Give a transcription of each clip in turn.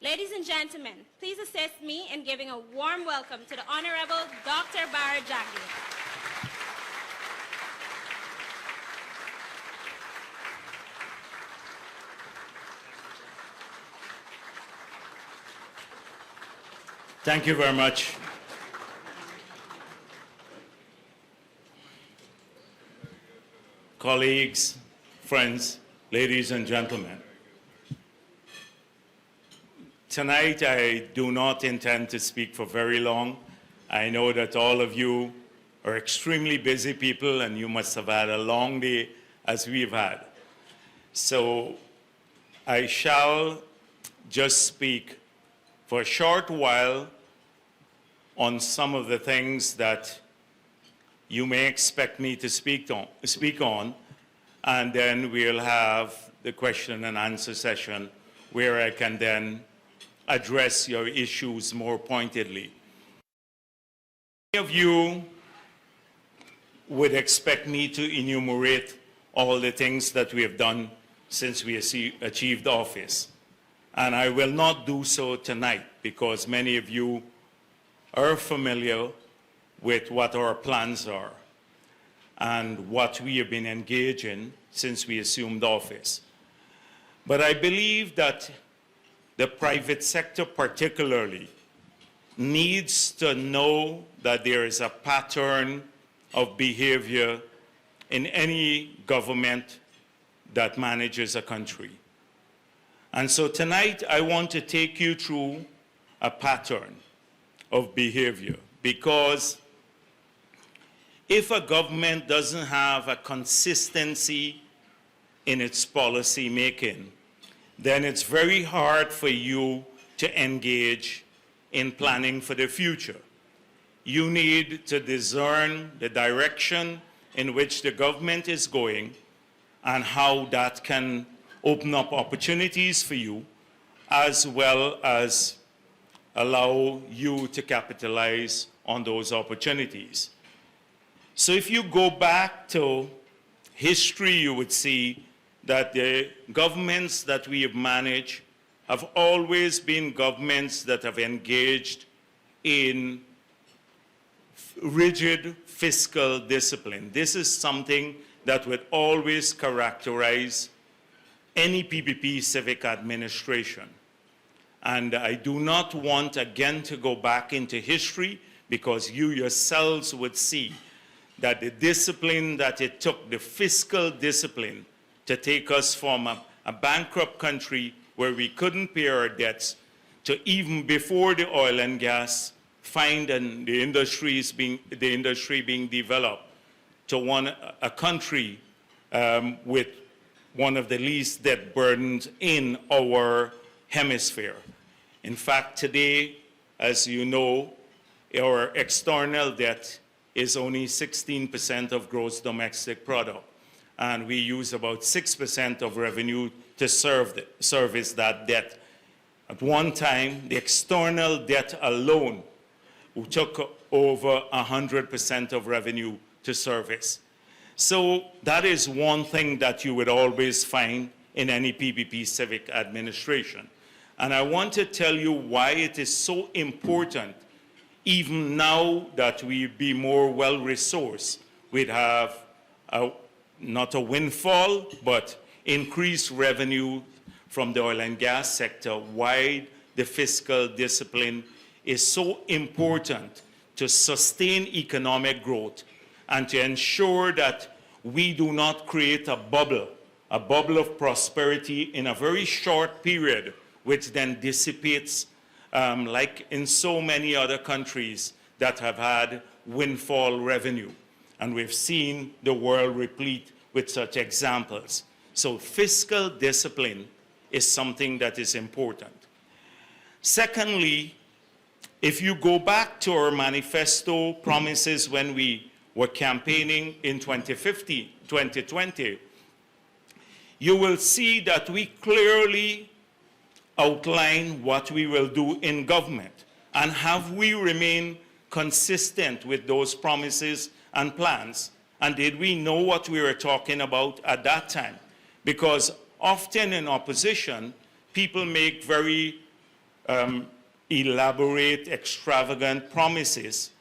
Ladies and gentlemen, please assist me in giving a warm welcome to the Honorable Dr. Bharrat Jagdeo. Thank you very much. Colleagues, friends, ladies and gentlemen. Tonight, I do not intend to speak for very long. I know that all of you are extremely busy people and you must have had a long day as we've had. So I shall just speak for a short while on some of the things that you may expect me to speak on, and then we'll have the question and answer session where I can then address your issues more pointedly. Many of you would expect me to enumerate all the things that we have done since we achieved office. And I will not do so tonight because many of you are familiar with what our plans are and what we have been engaged in since we assumed office. But I believe that the private sector particularly needs to know that there is a pattern of behavior in any government that manages a country. And so tonight I want to take you through a pattern of behavior, because if a government doesn't have a consistency in its policy making, then it's very hard for you to engage in planning for the future. You need to discern the direction in which the government is going and how that can open up opportunities for you, as well as allow you to capitalize on those opportunities. So if you go back to history, you would see that the governments that we have managed have always been governments that have engaged in rigid fiscal discipline. This is something that would always characterize any PPP civic administration. And I do not want again to go back into history, because you yourselves would see that the discipline that it took, the fiscal discipline, to take us from a bankrupt country where we couldn't pay our debts to, even before the oil and gas find and the industry being developed, to a country with one of the least debt burdens in our hemisphere. In fact, today, as you know, our external debt is only 16% of gross domestic product, and we use about 6% of revenue to service that debt. At one time, the external debt alone took over 100% of revenue to service. So that is one thing that you would always find in any PPP civic administration. And I want to tell you why it is so important, even now that we be more well-resourced. We'd have not a windfall, but increased revenue from the oil and gas sector, why the fiscal discipline is so important to sustain economic growth and to ensure that we do not create a bubble of prosperity in a very short period, which then dissipates, like in so many other countries that have had windfall revenue. And we've seen the world replete with such examples. So fiscal discipline is something that is important. Secondly, if you go back to our manifesto promises when we were campaigning in 2020, you will see that we clearly outline what we will do in government. And have we remained consistent with those promises and plans? And did we know what we were talking about at that time? Because often in opposition, people make very elaborate, extravagant promises,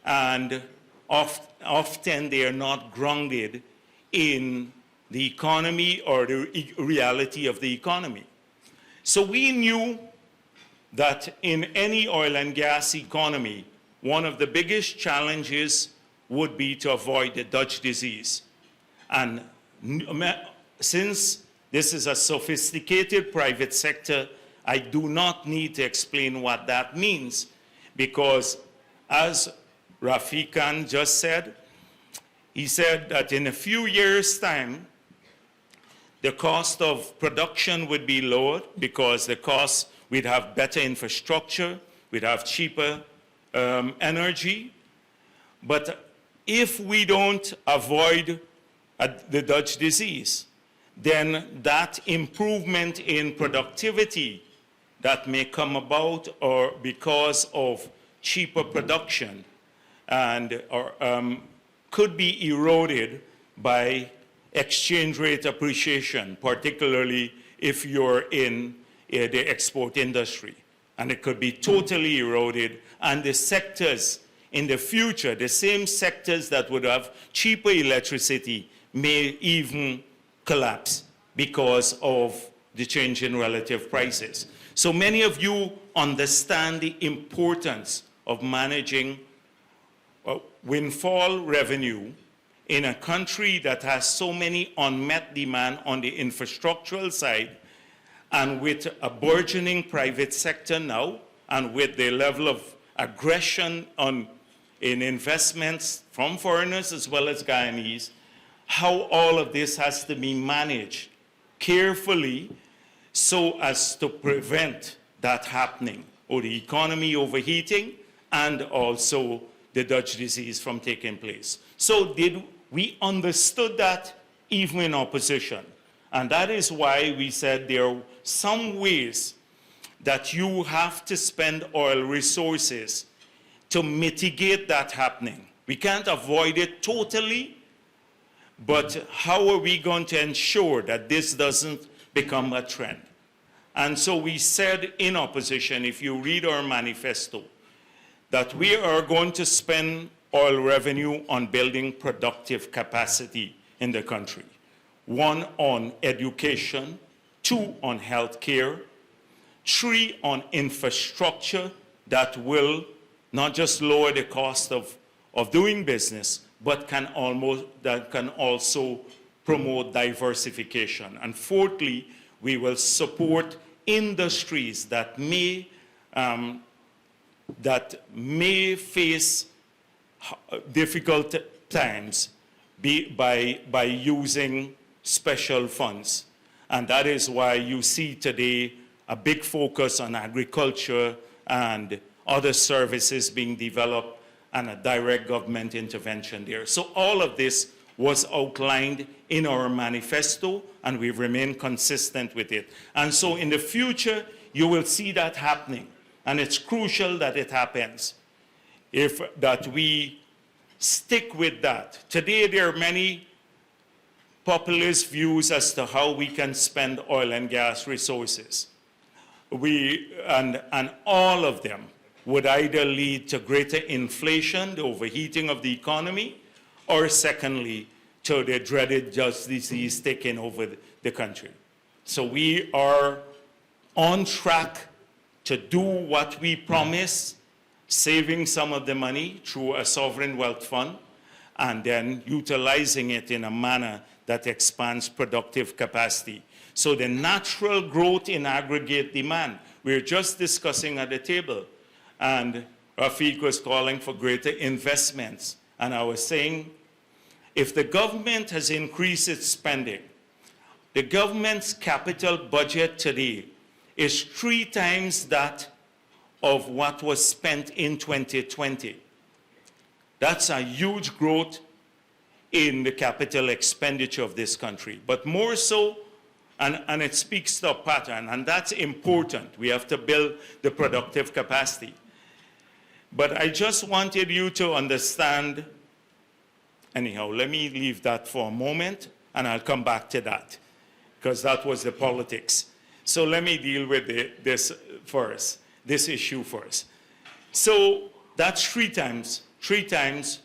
and often they are not grounded in the economy or the reality of the economy. So we knew that in any oil and gas economy, one of the biggest challenges would be to avoid the Dutch disease. And since this is a sophisticated private sector, I do not need to explain what that means, because as Rafiq Khan just said, he said that in a few years' time, the cost of production would be lowered because the cost, we'd have better infrastructure, we'd have cheaper energy. But if we don't avoid the Dutch disease, then that improvement in productivity that may come about or because of cheaper production and could be eroded by exchange rate appreciation, particularly if you're in the export industry. And it could be totally eroded, and the sectors in the future, the same sectors that would have cheaper electricity, may even collapse because of the change in relative prices. So many of you understand the importance of managing windfall revenue in a country that has so many unmet demand on the infrastructural side, and with a burgeoning private sector now, and with the level of aggression in investments from foreigners as well as Guyanese, how all of this has to be managed carefully so as to prevent that happening, or the economy overheating, and also the Dutch disease from taking place. So we understood that even in opposition. And that is why we said there are some ways that you have to spend oil resources to mitigate that happening. We can't avoid it totally, but how are we going to ensure that this doesn't become a trend? And so we said in opposition, if you read our manifesto, that we are going to spend oil revenue on building productive capacity in the country. 1, on education, 2, on healthcare, 3, on infrastructure that will not just lower the cost of doing business, but can also promote diversification. And 4thly, we will support industries that may face difficult times by using special funds. And that is why you see today a big focus on agriculture and other services being developed and a direct government intervention there. So all of this was outlined in our manifesto, and we've remained consistent with it. And so in the future, you will see that happening. And it's crucial that it happens, that we stick with that. Today, there are many populist views as to how we can spend oil and gas resources. And all of them would either lead to greater inflation, the overheating of the economy, or secondly, to the dreaded Dutch disease taking over the country. So we are on track to do what we promised, saving some of the money through a sovereign wealth fund, and then utilizing it in a manner that expands productive capacity. So the natural growth in aggregate demand, we're just discussing at the table, and Rafiq was calling for greater investments. And I was saying, if the government has increased its spending, the government's capital budget today is 3 times that of what was spent in 2020. That's a huge growth in the capital expenditure of this country. But more so, and it speaks to a pattern, and that's important. We have to build the productive capacity. But I just wanted you to understand, anyhow, let me leave that for a moment, and I'll come back to that, because that was the politics. So let me deal with this first, this issue first. So that's three times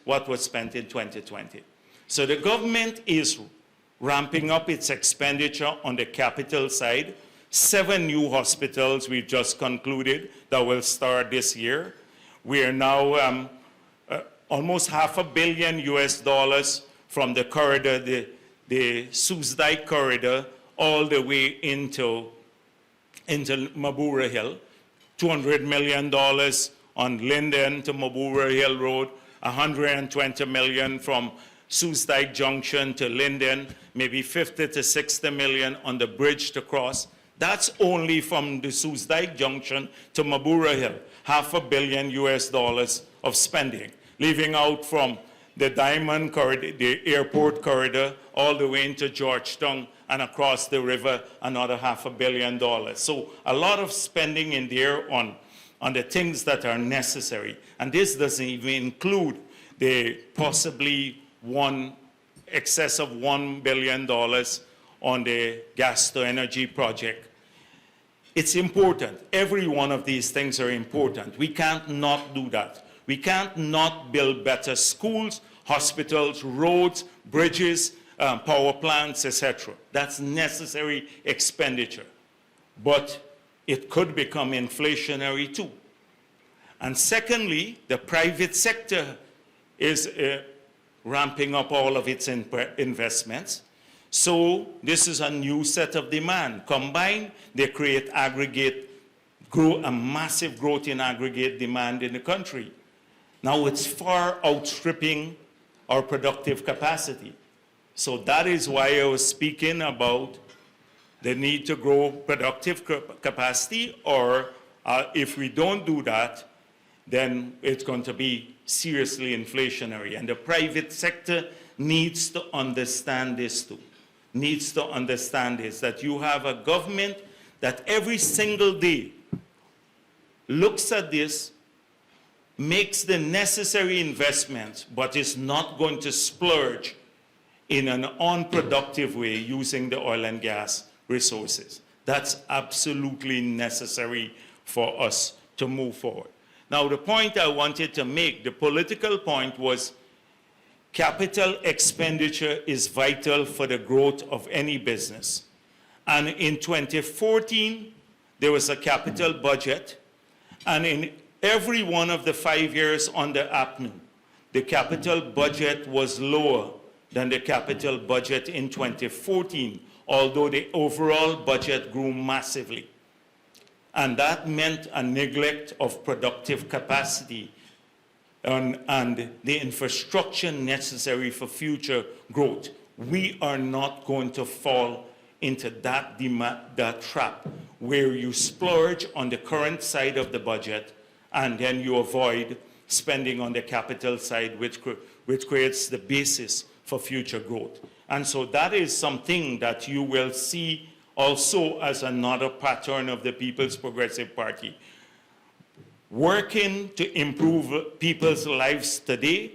what was spent in 2020. So the government is ramping up its expenditure on the capital side. 7 new hospitals we've just concluded that will start this year. We are now almost $500 million US from the corridor, the Soesdijk corridor, all the way into Mabura Hill. $200 million on Linden to Mabura Hill Road, $120 million from Soesdijk Junction to Linden, maybe 50 to 60 million on the bridge to cross. That's only from the Soesdijk Junction to Mabura Hill, $500 million US of spending, leaving out from the Diamond Corridor, the airport corridor, all the way into Georgetown and across the river, another $500 million. So a lot of spending in there on the things that are necessary. And this doesn't even include the possibly excess of $1 billion on the gas to energy project. It's important. Every one of these things are important. We can't not do that. We can't not build better schools, hospitals, roads, bridges, power plants, etc. That's necessary expenditure. But it could become inflationary too. And secondly, the private sector is ramping up all of its investments. So this is a new set of demand. Combined, they create a massive growth in aggregate demand in the country. Now it's far outstripping our productive capacity. So that is why I was speaking about the need to grow productive capacity, or if we don't do that, then it's going to be seriously inflationary. And the private sector needs to understand this too. Needs to understand this, that you have a government that every single day looks at this, makes the necessary investments, but is not going to splurge in an unproductive way using the oil and gas resources. That's absolutely necessary for us to move forward. Now, the point I wanted to make, the political point, was capital expenditure is vital for the growth of any business. And in 2014, there was a capital budget, and in every one of the 5 years under APNU, the capital budget was lower than the capital budget in 2014, although the overall budget grew massively. And that meant a neglect of productive capacity and the infrastructure necessary for future growth. We are not going to fall into that trap where you splurge on the current side of the budget and then you avoid spending on the capital side, which creates the basis for future growth. And so that is something that you will see also as another pattern of the People's Progressive Party. Working to improve people's lives today,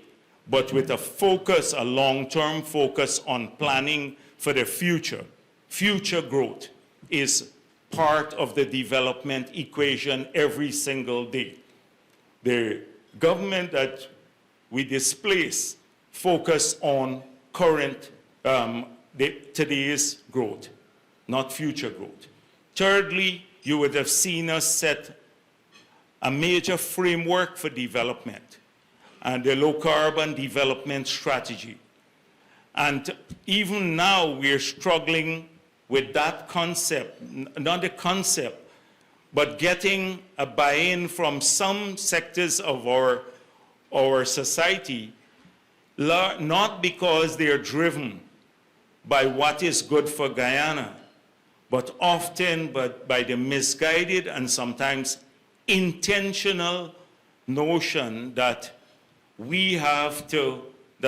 but with a focus, a long-term focus on planning for the future. Future growth is part of the development equation every single day. The government that we displace focus on current, today's growth, not future growth. Thirdly, you would have seen us set a major framework for development and the low carbon development strategy. And even now we're struggling with that concept, not the concept, but getting a buy-in from some sectors of our society, not because they are driven by what is good for Guyana, but often by the misguided and sometimes intentional notion that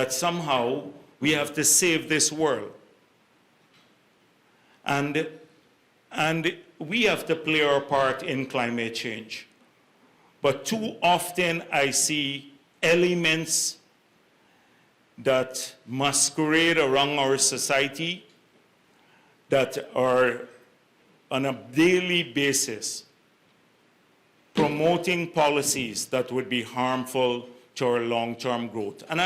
somehow we have to save this world. And we have to play our part in climate change. But too often I see elements that masquerade around our society that are on a daily basis promoting policies that would be harmful to our long-term growth. And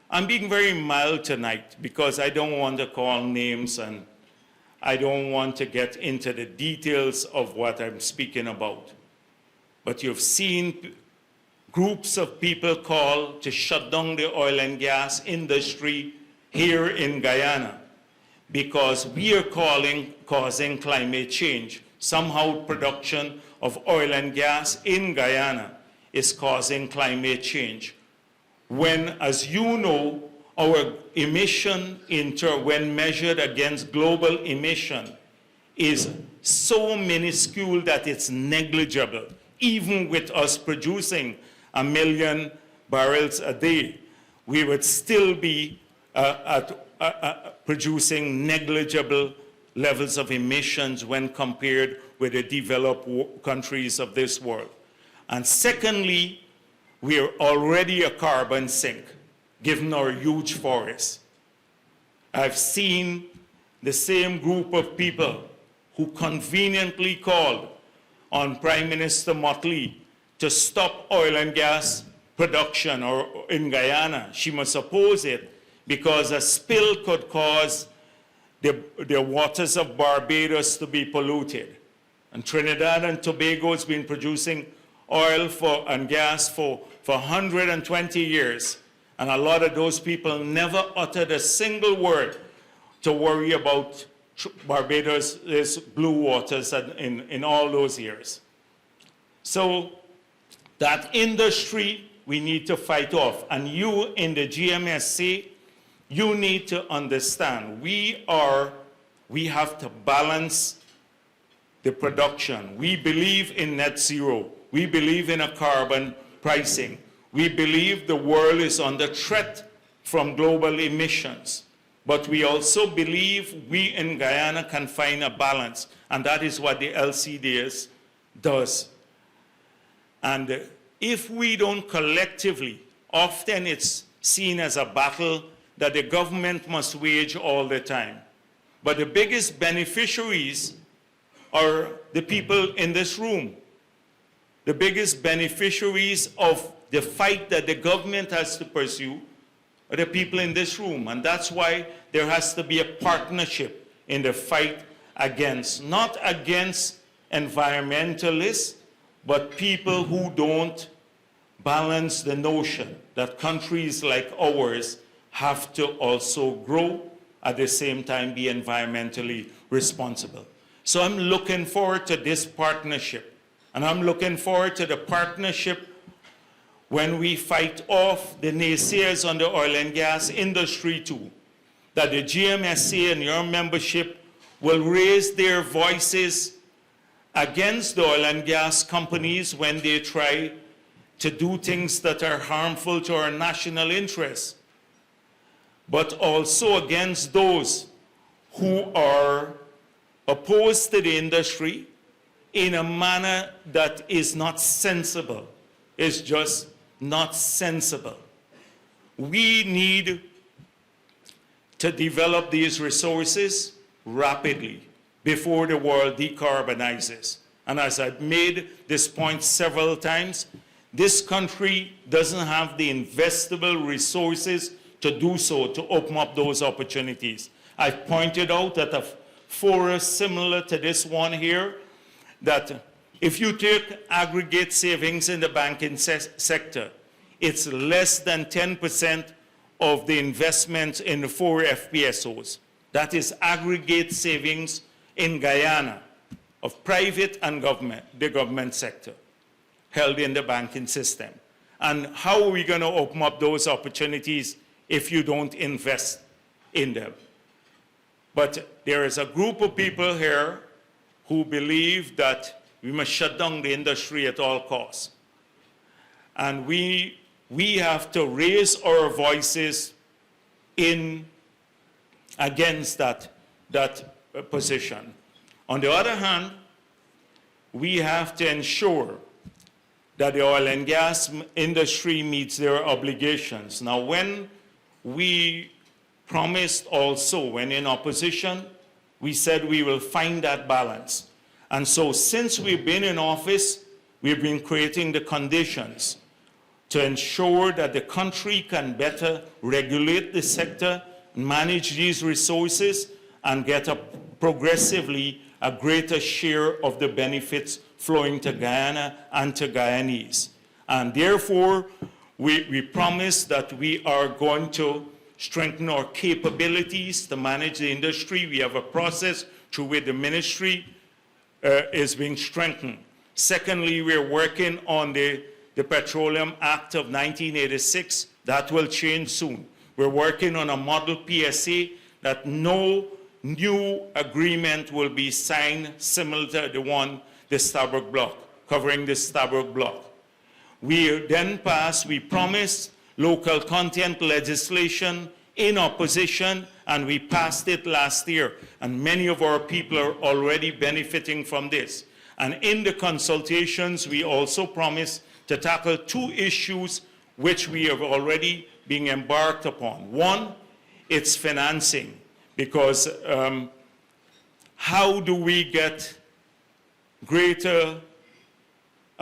I'm being very mild tonight because I don't want to call names and I don't want to get into the details of what I'm speaking about. But you've seen groups of people call to shut down the oil and gas industry here in Guyana because we are causing climate change. Somehow production of oil and gas in Guyana is causing climate change. When, as you know, our emission when measured against global emission is so minuscule that it's negligible, even with us producing 1 million barrels a day, we would still be producing negligible levels of emissions when compared with the developed countries of this world. And secondly, we are already a carbon sink, given our huge forests. I've seen the same group of people who conveniently called on Prime Minister Motley to stop oil and gas production in Guyana. She must oppose it because a spill could cause the waters of Barbados to be polluted. And Trinidad and Tobago has been producing oil and gas for 120 years. And a lot of those people never uttered a single word to worry about Barbados' blue waters in all those years. So that industry we need to fight off. And you in the GMSA, you need to understand, we have to balance the production. We believe in net zero. We believe in a carbon pricing. We believe the world is under threat from global emissions. But we also believe we in Guyana can find a balance, and that is what the LCDS does. And if we don't collectively, often it's seen as a battle that the government must wage all the time. But the biggest beneficiaries are the people in this room. The biggest beneficiaries of the fight that the government has to pursue are the people in this room. And that's why there has to be a partnership in the fight against, not against environmentalists, but people who don't balance the notion that countries like ours have to also grow, at the same time be environmentally responsible. So I'm looking forward to this partnership. And I'm looking forward to the partnership when we fight off the naysayers on the oil and gas industry too. That the GMSA and your membership will raise their voices against the oil and gas companies when they try to do things that are harmful to our national interests, but also against those who are opposed to the industry in a manner that is not sensible. It's just not sensible. We need to develop these resources rapidly before the world decarbonizes. And as I've made this point several times, this country doesn't have the investable resources to do so, to open up those opportunities. I've pointed out that a forum similar to this one here, that if you take aggregate savings in the banking sector, it's less than 10% of the investment in the 4 FPSOs. That is aggregate savings in Guyana of private and government, the government sector, held in the banking system. And how are we going to open up those opportunities if you don't invest in them? But there is a group of people here who believe that we must shut down the industry at all costs. And we have to raise our voices against that position. On the other hand, we have to ensure that the oil and gas industry meets their obligations. Now, when we promised also, when in opposition, we said we will find that balance. And so since we've been in office, we've been creating the conditions to ensure that the country can better regulate the sector, manage these resources, and get progressively a greater share of the benefits flowing to Guyana and to Guyanese. And therefore, we promise that we are going to strengthen our capabilities to manage the industry. We have a process through which the ministry is being strengthened. Secondly, we're working on the Petroleum Act of 1986. That will change soon. We're working on a model PSA that no new agreement will be signed similar to the one, the Stabroek Block, covering the Stabroek Block. We then passed, we promised local content legislation in opposition, and we passed it last year. And many of our people are already benefiting from this. And in the consultations, we also promised to tackle two issues which we have already been embarked upon. One, it's financing, because how do we get a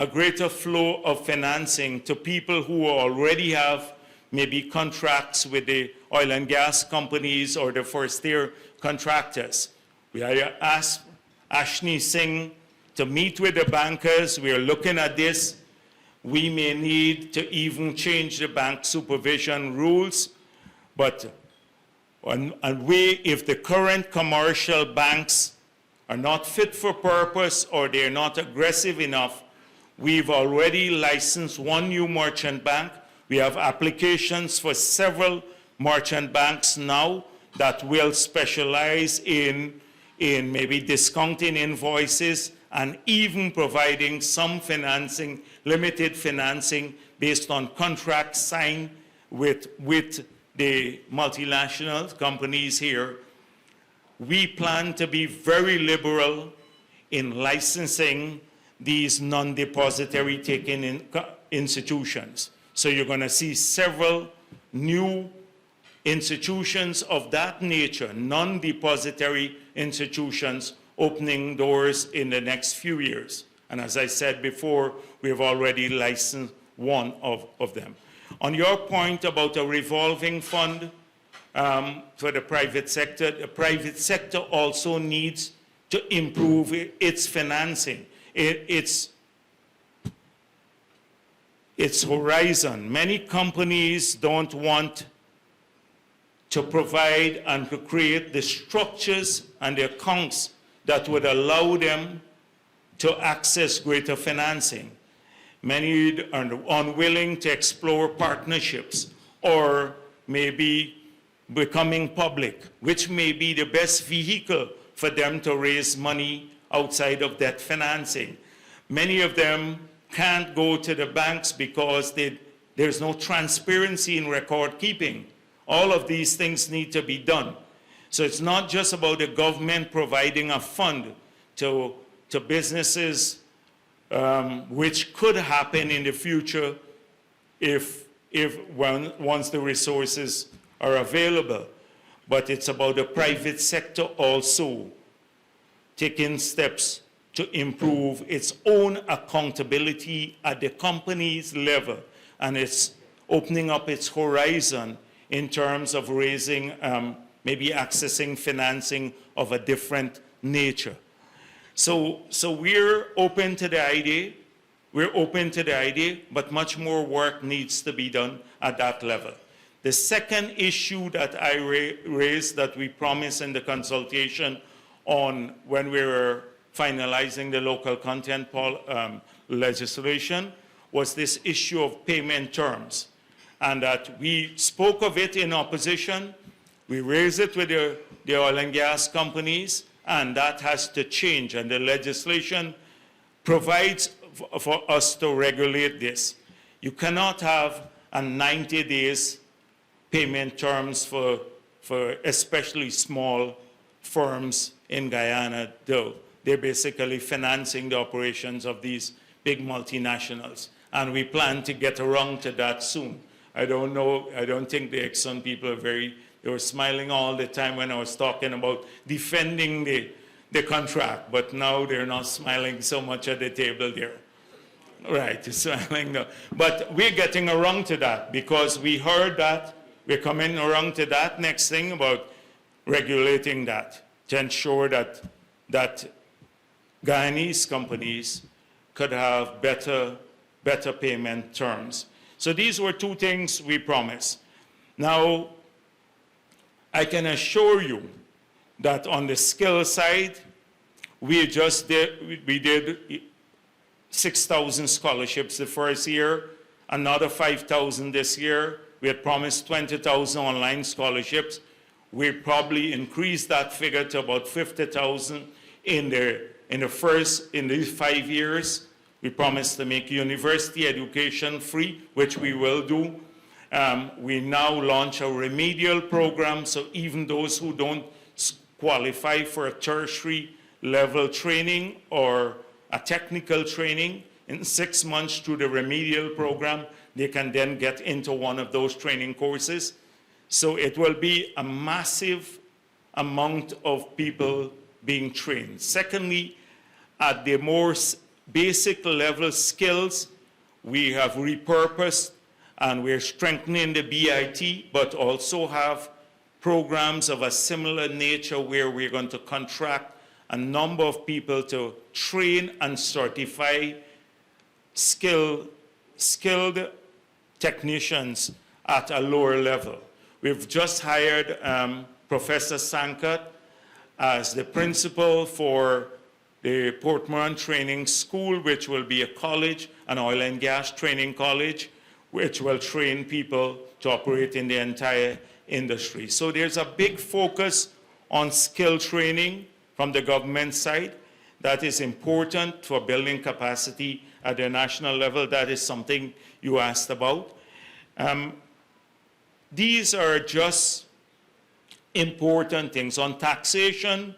greater flow of financing to people who already have maybe contracts with the oil and gas companies or the first-tier contractors? We asked Ashni Singh to meet with the bankers. We are looking at this. We may need to even change the bank supervision rules, but if the current commercial banks are not fit for purpose or they're not aggressive enough, we've already licensed one new merchant bank. We have applications for several merchant banks now that will specialize in maybe discounting invoices and even providing some financing, limited financing based on contracts signed with the multinational companies here. We plan to be very liberal in licensing these non-depository taking institutions. So you're going to see several new institutions of that nature, non-depository institutions, opening doors in the next few years. And as I said before, we've already licensed one of them. On your point about a revolving fund for the private sector also needs to improve its financing, its horizon. Many companies don't want to provide and to create the structures and the accounts that would allow them to access greater financing. Many are unwilling to explore partnerships or maybe becoming public, which may be the best vehicle for them to raise money outside of debt financing. Many of them can't go to the banks because there's no transparency in record keeping. All of these things need to be done. So it's not just about the government providing a fund to businesses, which could happen in the future once the resources are available. But it's about the private sector also taking steps to improve its own accountability at the company's level, and it's opening up its horizon in terms of raising, maybe accessing financing of a different nature. So we're open to the idea. We're open to the idea, but much more work needs to be done at that level. The second issue that I raised that we promised in the consultation on when we were finalizing the local content legislation was this issue of payment terms. And that we spoke of it in opposition. We raised it with the oil and gas companies, and that has to change. And the legislation provides for us to regulate this. You cannot have a 90 days payment terms for especially small firms in Guyana, though they're basically financing the operations of these big multinationals. And we plan to get around to that soon. I don't know, I don't think the Exxon people are they were smiling all the time when I was talking about defending the contract, but now they're not smiling so much at the table there. Right, smiling now. But we're getting around to that because we heard that. We're coming around to that next thing about regulating that to ensure that Guyanese companies could have better payment terms. So these were two things we promised. Now, I can assure you that on the skill side, we did 6,000 scholarships the first year, another 5,000 this year. We had promised 20,000 online scholarships. We probably increased that figure to about 50,000 in these 5 years. We promised to make university education free, which we will do. We now launch a remedial program, so even those who don't qualify for a tertiary level training or a technical training, in 6 months through the remedial program, they can then get into one of those training courses. So it will be a massive amount of people being trained. Secondly, at the more basic level skills, we have repurposed and we're strengthening the BIT, but also have programs of a similar nature where we're going to contract a number of people to train and certify skilled technicians at a lower level. We've just hired Professor Sankat as the principal for the Port Moran Training School, which will be a college, an oil and gas training college, which will train people to operate in the entire industry. So there's a big focus on skill training from the government side. That is important for building capacity at the national level. That is something you asked about. These are just important things. On taxation,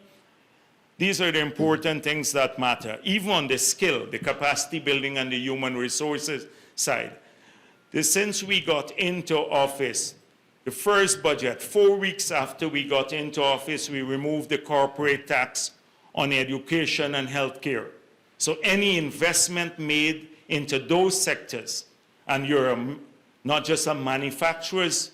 these are the important things that matter. Even on the skill, the capacity building and the human resources side. Since we got into office, the first budget, 4 weeks after we got into office, we removed the corporate tax on education and healthcare. So any investment made into those sectors, and you're not just a manufacturer's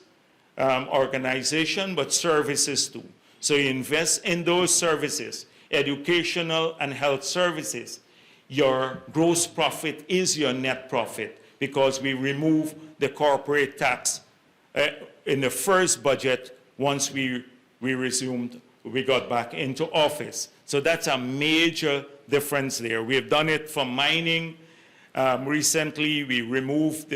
organization, but services too. So you invest in those services, educational and health services. Your gross profit is your net profit because we remove the corporate tax in the first budget once we got back into office. So that's a major difference there. We have done it for mining. Recently, we removed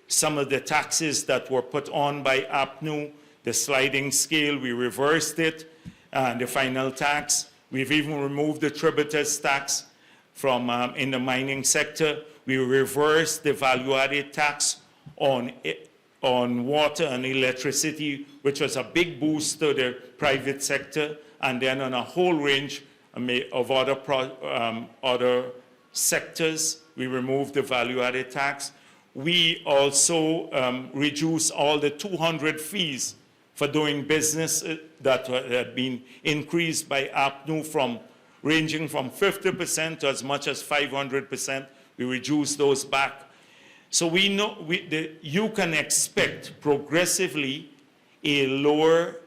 some of the taxes that were put on by APNU, the sliding scale, we reversed it, the final tax. We've even removed the tributous tax from in the mining sector. We reversed the value-added tax on water and electricity, which was a big boost to the private sector, and then on a whole range of other sectors, we removed the value-added tax. We also reduced all the 200 fees for doing business that had been increased by APNU ranging from 50% to as much as 500%. We reduced those back. So we know you can expect progressively a lower,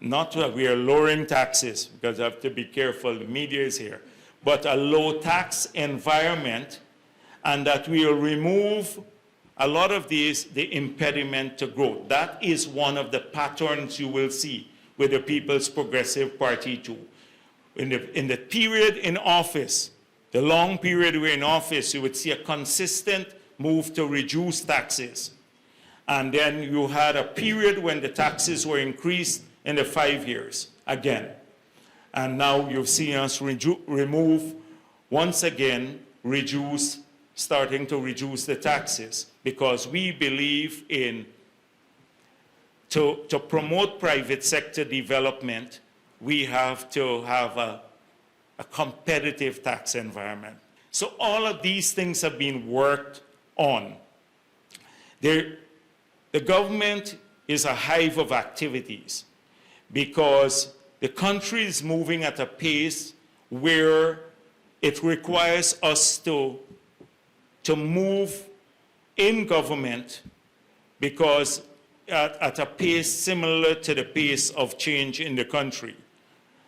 not that we are lowering taxes, because I have to be careful, the media is here, but a low tax environment, and that we will remove a lot of the impediment to growth. That is one of the patterns you will see with the People's Progressive Party too. In the period in office, the long period we're in office, you would see a consistent move to reduce taxes. And then you had a period when the taxes were increased in the 5 years again. And now you've seen us remove, once again, starting to reduce the taxes, because we believe to promote private sector development, we have to have a competitive tax environment. So all of these things have been worked on. The government is a hive of activities because The country is moving at a pace where it requires us to move in government because at a pace similar to the pace of change in the country,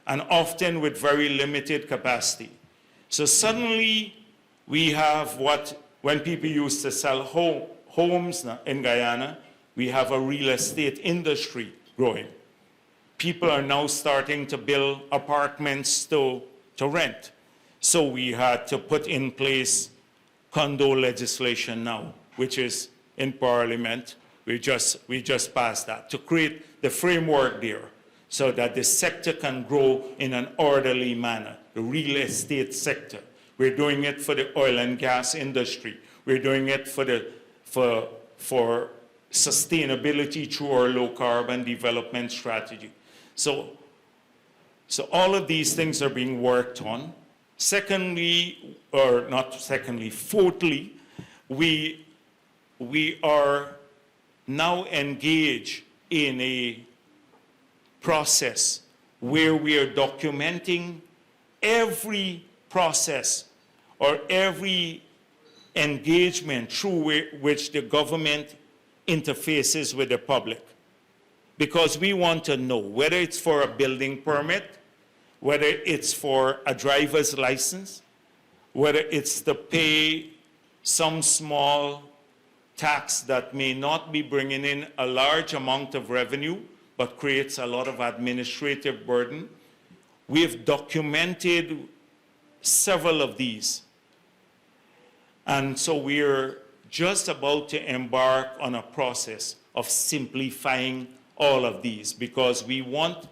and often with very limited capacity. So suddenly we have when people used to sell homes in Guyana, we have a real estate industry growing. People are now starting to build apartments to rent. So we had to put in place condo legislation now, which is in Parliament. We just passed that to create the framework there so that the sector can grow in an orderly manner, the real estate sector. We're doing it for the oil and gas industry. We're doing it for sustainability through our low carbon development strategy. So all of these things are being worked on. Secondly, or not secondly, fourthly, we are now engaged in a process where we are documenting every process or every engagement through which the government interfaces with the public. Because we want to know whether it's for a building permit, whether it's for a driver's license, whether it's to pay some small tax that may not be bringing in a large amount of revenue, but creates a lot of administrative burden. We have documented several of these. And so we're just about to embark on a process of simplifying all of these because we want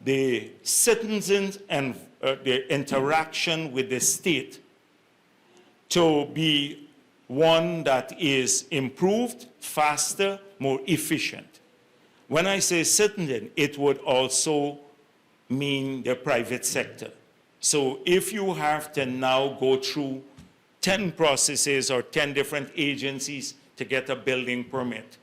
the citizens and the interaction with the state to be one that is improved, faster, more efficient. When I say citizen, it would also mean the private sector. So if you have to now go through 10 processes or 10 different agencies to get a building permit,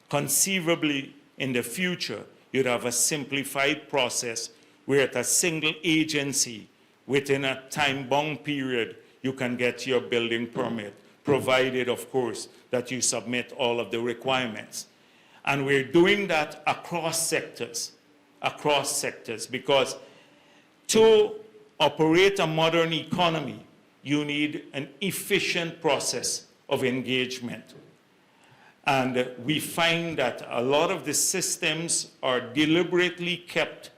conceivably in the future, you'd have a simplified process where at a single agency, within a time-bound period, you can get your building permit, provided, of course, that you submit all of the requirements. And we're doing that across sectors, because to operate a modern economy, you need an efficient process of engagement. And we find that a lot of the systems are deliberately kept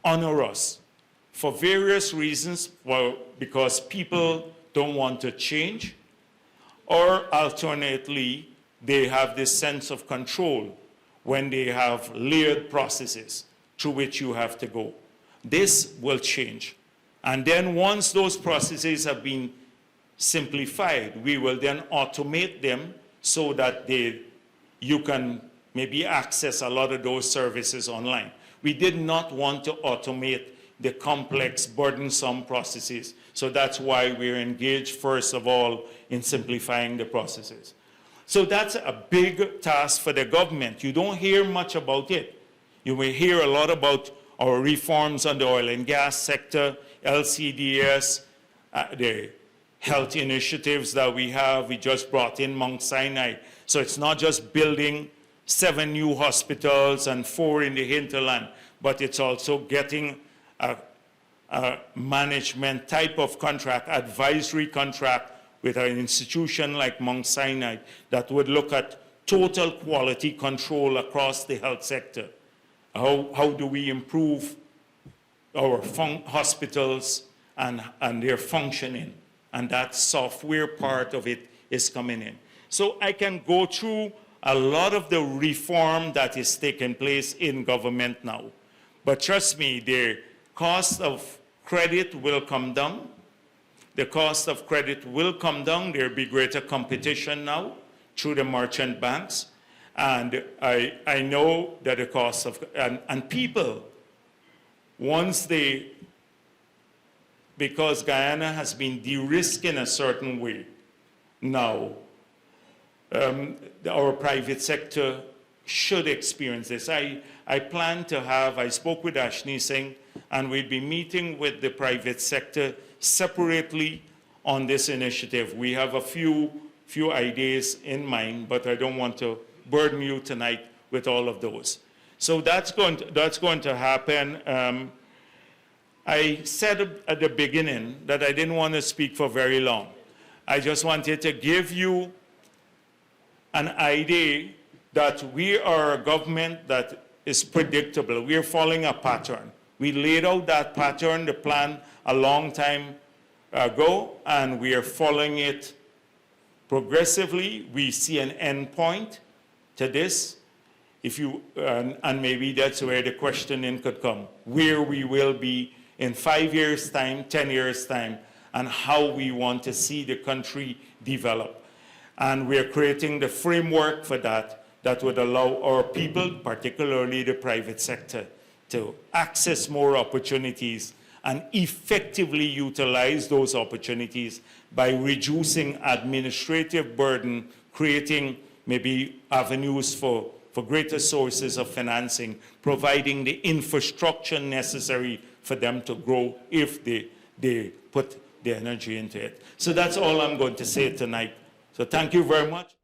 onerous for various reasons, well, because people don't want to change, or alternately, they have this sense of control when they have layered processes through which you have to go. This will change. And then once those processes have been simplified, we will then automate them so that you can maybe access a lot of those services online. We did not want to automate the complex, burdensome processes. So that's why we're engaged, first of all, in simplifying the processes. So that's a big task for the government. You don't hear much about it. You may hear a lot about our reforms on the oil and gas sector, LCDS, the health initiatives that we have. We just brought in Mount Sinai. So it's not just building 7 new hospitals and 4 in the hinterland, but it's also getting a management type of contract, advisory contract with an institution like Mount Sinai that would look at total quality control across the health sector. How do we improve our hospitals and their functioning? And that software part of it is coming in. So I can go through a lot of the reform that is taking place in government now. But trust me, the cost of credit will come down. The cost of credit will come down. There will be greater competition now through the merchant banks. And I know that the cost of, and people, once they, because Guyana has been de-risked in a certain way now, our private sector should experience this. I plan to have, I spoke with Ashni Singh, and we'll be meeting with the private sector separately on this initiative. We have a few ideas in mind, but I don't want to burden you tonight with all of those. So that's going to happen. I said at the beginning that I didn't want to speak for very long. I just wanted to give you an idea that we are a government that is predictable. We are following a pattern. We laid out that pattern, the plan, a long time ago, and we are following it progressively. We see an end point to this. If you, and maybe that's where the questioning could come, where we will be in 5 years' time, 10 years' time, and how we want to see the country develop. And we're creating the framework for that would allow our people, particularly the private sector, to access more opportunities and effectively utilize those opportunities by reducing administrative burden, creating maybe avenues for greater sources of financing, providing the infrastructure necessary for them to grow if they put the energy into it. So that's all I'm going to say tonight. So thank you very much.